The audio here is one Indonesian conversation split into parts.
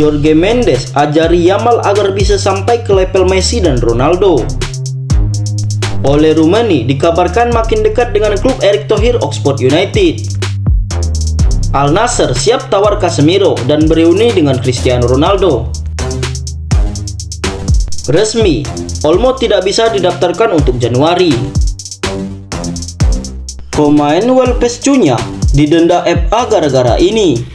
Jorge Mendes ajari Yamal agar bisa sampai ke level Messi dan Ronaldo. Ole Roumanie dikabarkan makin dekat dengan klub Erick Thohir Oxford United. Al Nassr siap tawar Casemiro dan bereuni dengan Cristiano Ronaldo. Resmi, Olmo tidak bisa didaftarkan untuk Januari. Pemain Welpes Cunha didenda FA gara-gara ini.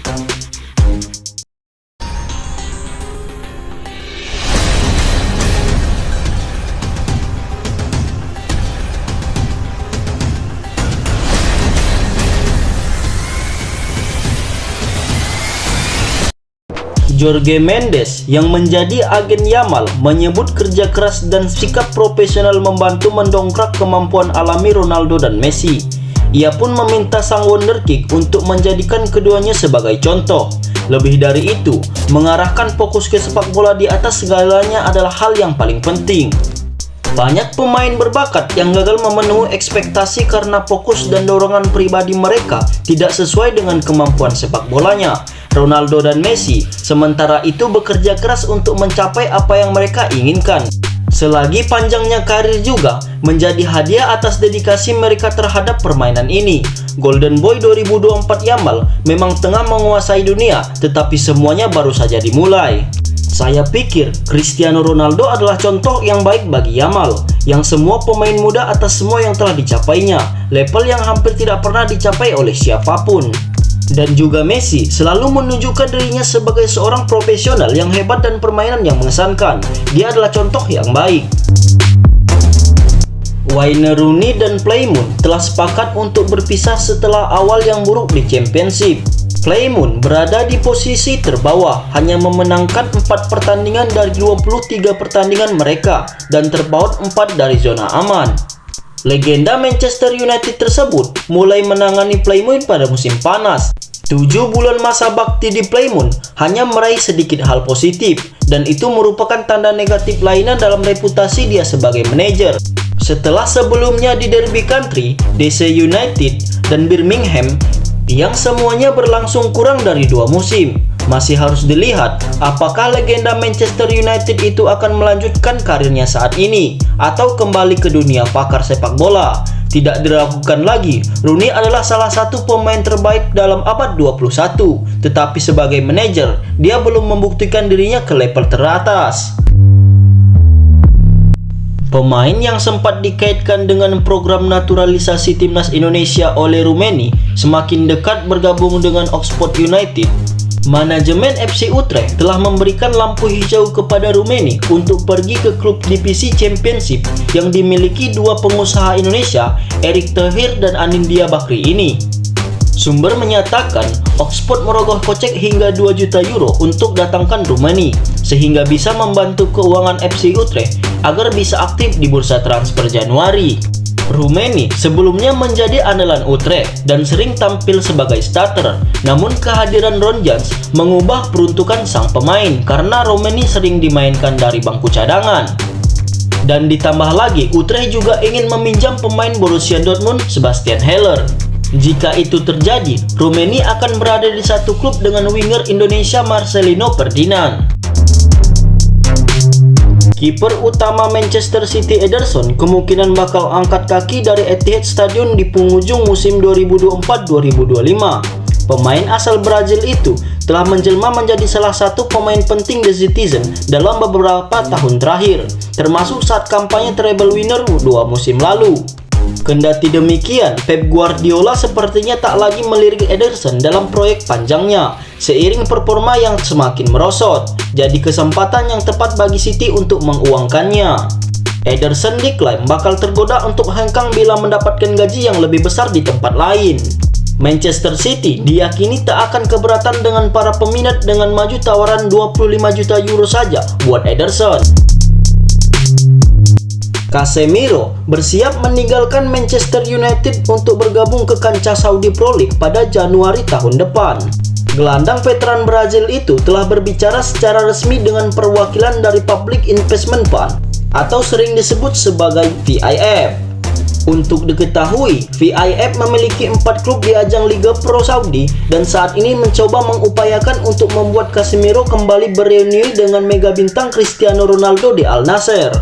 Jorge Mendes yang menjadi agen Yamal menyebut kerja keras dan sikap profesional membantu mendongkrak kemampuan alami Ronaldo dan Messi. Ia pun meminta sang wonderkid untuk menjadikan keduanya sebagai contoh. Lebih dari itu, mengarahkan fokus ke sepak bola di atas segalanya adalah hal yang paling penting. Banyak pemain berbakat yang gagal memenuhi ekspektasi karena fokus dan dorongan pribadi mereka tidak sesuai dengan kemampuan sepak bolanya. Ronaldo dan Messi sementara itu bekerja keras untuk mencapai apa yang mereka inginkan. Selagi panjangnya karir juga menjadi hadiah atas dedikasi mereka terhadap permainan ini. Golden Boy 2024 Yamal memang tengah menguasai dunia, tetapi semuanya baru saja dimulai. Saya pikir Cristiano Ronaldo adalah contoh yang baik bagi Yamal, yang semua pemain muda atas semua yang telah dicapainya, level yang hampir tidak pernah dicapai oleh siapapun. Dan juga Messi selalu menunjukkan dirinya sebagai seorang profesional yang hebat dan permainan yang mengesankan. Dia adalah contoh yang baik. Wayne Rooney dan Plymouth telah sepakat untuk berpisah setelah awal yang buruk di Championship. Plymouth berada di posisi terbawah, hanya memenangkan 4 pertandingan dari 23 pertandingan mereka dan terpaut 4 dari zona aman. Legenda Manchester United tersebut mulai menangani Plymouth pada musim panas. 7 bulan masa bakti di Plymouth hanya meraih sedikit hal positif, dan itu merupakan tanda negatif lainnya dalam reputasi dia sebagai manajer. Setelah sebelumnya di Derby County, DC United, dan Birmingham, yang semuanya berlangsung kurang dari 2 musim. Masih harus dilihat apakah legenda Manchester United itu akan melanjutkan karirnya saat ini atau kembali ke dunia pakar sepak bola. Tidak diragukan lagi, Rooney adalah salah satu pemain terbaik dalam abad 21, tetapi sebagai manajer, dia belum membuktikan dirinya ke level teratas. Pemain yang sempat dikaitkan dengan program naturalisasi timnas Indonesia oleh Roumanie semakin dekat bergabung dengan Oxford United. Manajemen FC Utrecht telah memberikan lampu hijau kepada Roumanie untuk pergi ke klub divisi Championship yang dimiliki dua pengusaha Indonesia, Erick Thohir dan Anindya Bakri ini. Sumber menyatakan Oxford merogoh kocek hingga 2 juta euro untuk datangkan Roumanie, sehingga bisa membantu keuangan FC Utrecht agar bisa aktif di bursa transfer Januari. Roumanie sebelumnya menjadi andalan Utrecht dan sering tampil sebagai starter, namun kehadiran Ron Jans mengubah peruntukan sang pemain karena Roumanie sering dimainkan dari bangku cadangan. Dan ditambah lagi, Utrecht juga ingin meminjam pemain Borussia Dortmund Sebastian Haller. Jika itu terjadi, Roumanie akan berada di satu klub dengan winger Indonesia Marcelino Ferdinand. Kiper utama Manchester City Ederson kemungkinan bakal angkat kaki dari Etihad Stadium di penghujung musim 2024-2025. Pemain asal Brazil itu telah menjelma menjadi salah satu pemain penting The Citizen dalam beberapa tahun terakhir, termasuk saat kampanye treble winner 2 musim lalu. Kendati demikian, Pep Guardiola sepertinya tak lagi melirik Ederson dalam proyek panjangnya, seiring performa yang semakin merosot. Jadi kesempatan yang tepat bagi City untuk menguangkannya. Ederson diklaim bakal tergoda untuk hengkang bila mendapatkan gaji yang lebih besar di tempat lain. Manchester City diyakini tak akan keberatan dengan para peminat dengan maju tawaran 25 juta euro saja buat Ederson. Casemiro bersiap meninggalkan Manchester United untuk bergabung ke kancah Saudi Pro League pada Januari tahun depan. Gelandang veteran Brazil itu telah berbicara secara resmi dengan perwakilan dari Public Investment Fund atau sering disebut sebagai PIF. Untuk diketahui, VIF memiliki 4 klub di ajang Liga Pro Saudi dan saat ini mencoba mengupayakan untuk membuat Casemiro kembali bereuni dengan mega bintang Cristiano Ronaldo di Al Nassr.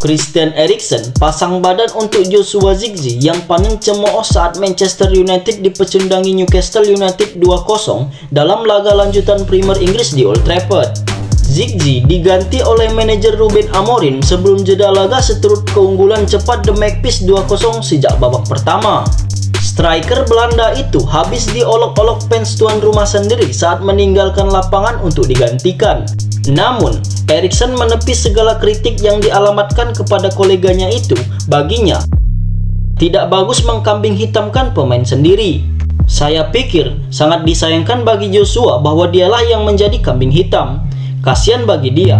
Christian Eriksen pasang badan untuk Joshua Zirkzee yang paling cemooh saat Manchester United dipecundangi Newcastle United 2-0 dalam laga lanjutan Premier Inggris di Old Trafford. Zirkzee diganti oleh manajer Ruben Amorim sebelum jeda laga seturut keunggulan cepat The Magpies 2-0 sejak babak pertama. Striker Belanda itu habis diolok-olok fans tuan rumah sendiri saat meninggalkan lapangan untuk digantikan. Namun, Eriksen menepis segala kritik yang dialamatkan kepada koleganya itu. Baginya, tidak bagus mengkambing hitamkan pemain sendiri. Saya pikir sangat disayangkan bagi Joshua bahwa dialah yang menjadi kambing hitam. Kasian bagi dia.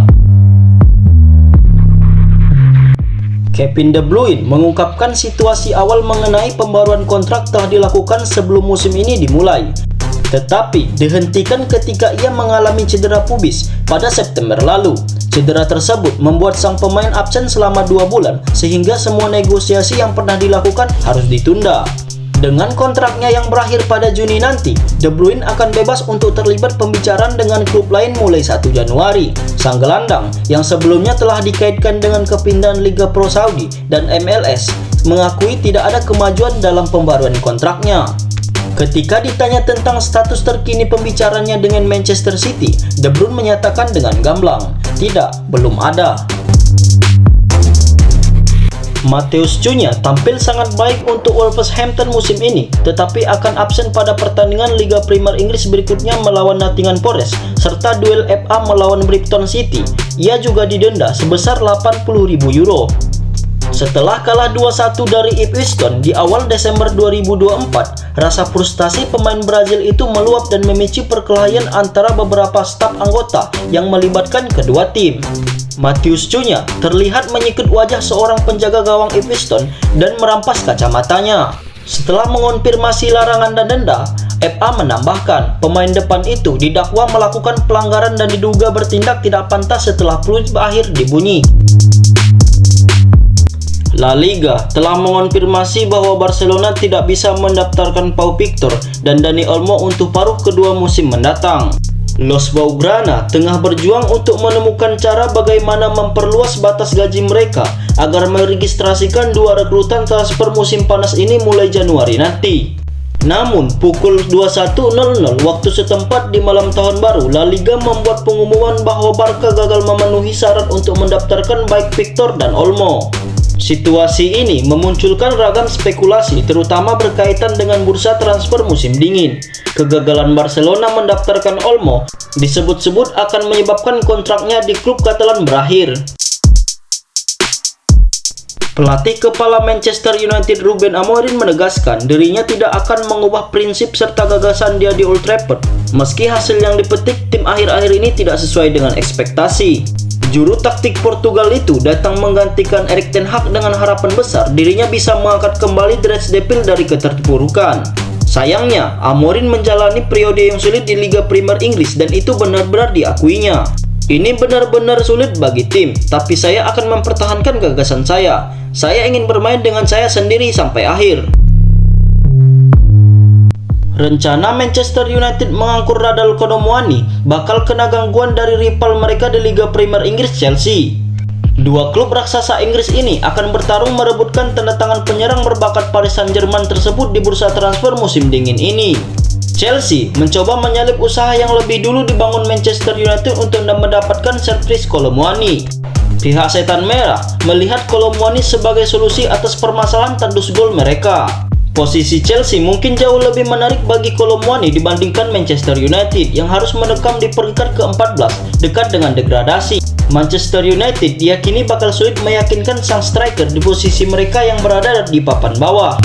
Kevin De Bruyne mengungkapkan situasi awal mengenai pembaruan kontrak telah dilakukan sebelum musim ini dimulai, tetapi dihentikan ketika ia mengalami cedera pubis pada September lalu. Cedera tersebut membuat sang pemain absen selama 2 bulan, sehingga semua negosiasi yang pernah dilakukan harus ditunda. Dengan kontraknya yang berakhir pada Juni nanti, De Bruyne akan bebas untuk terlibat pembicaraan dengan klub lain mulai 1 Januari. Sang gelandang, yang sebelumnya telah dikaitkan dengan kepindahan Liga Pro Saudi dan MLS, mengakui tidak ada kemajuan dalam pembaruan kontraknya. Ketika ditanya tentang status terkini pembicaranya dengan Manchester City, De Bruyne menyatakan dengan gamblang, "Tidak, belum ada." Matheus Cunha tampil sangat baik untuk Wolverhampton musim ini, tetapi akan absen pada pertandingan Liga Premier Inggris berikutnya melawan Nottingham Forest, serta duel FA melawan Brighton City. Ia juga didenda sebesar 80.000 euro. Setelah kalah 2-1 dari Ipswich Town di awal Desember 2024, rasa frustasi pemain Brazil itu meluap dan memicu perkelahian antara beberapa staf anggota yang melibatkan kedua tim. Matheus Cunha terlihat menyikut wajah seorang penjaga gawang Ipswich Town dan merampas kacamatanya. Setelah mengonfirmasi larangan dan denda, FA menambahkan pemain depan itu didakwa melakukan pelanggaran dan diduga bertindak tidak pantas setelah peluit berakhir dibunyi. La Liga telah mengonfirmasi bahwa Barcelona tidak bisa mendaftarkan Pau Victor dan Dani Olmo untuk paruh kedua musim mendatang. Los Blaugrana tengah berjuang untuk menemukan cara bagaimana memperluas batas gaji mereka agar meregistrasikan 2 rekrutan transfer musim panas ini mulai Januari nanti. Namun, pukul 21.00 waktu setempat di malam tahun baru, La Liga membuat pengumuman bahwa Barca gagal memenuhi syarat untuk mendaftarkan baik Victor dan Olmo. Situasi ini memunculkan ragam spekulasi, terutama berkaitan dengan bursa transfer musim dingin. Kegagalan Barcelona mendaftarkan Olmo disebut-sebut akan menyebabkan kontraknya di klub Catalan berakhir. Pelatih kepala Manchester United Ruben Amorim menegaskan dirinya tidak akan mengubah prinsip serta gagasan dia di Old Trafford, meski hasil yang dipetik tim akhir-akhir ini tidak sesuai dengan ekspektasi. Juru taktik Portugal itu datang menggantikan Erik ten Hag dengan harapan besar dirinya bisa mengangkat kembali The Reds Devils dari keterpurukan. Sayangnya, Amorim menjalani periode yang sulit di Liga Premier Inggris dan itu benar-benar diakuinya. Ini benar-benar sulit bagi tim, tapi saya akan mempertahankan gagasan saya. Saya ingin bermain dengan saya sendiri sampai akhir. Rencana Manchester United mengangkur Radal Kolo Muani bakal kena gangguan dari rival mereka di Liga Premier Inggris, Chelsea. Dua klub raksasa Inggris ini akan bertarung merebutkan tanda tangan penyerang berbakat Paris Saint-Germain tersebut di bursa transfer musim dingin ini. Chelsea mencoba menyalip usaha yang lebih dulu dibangun Manchester United untuk mendapatkan servis Kolo Muani. Pihak Setan Merah melihat Kolo Muani sebagai solusi atas permasalahan tandus gol mereka. Posisi Chelsea mungkin jauh lebih menarik bagi Kolo Muani dibandingkan Manchester United yang harus mendekam di peringkat ke-14 dekat dengan degradasi. Manchester United diyakini bakal sulit meyakinkan sang striker di posisi mereka yang berada di papan bawah.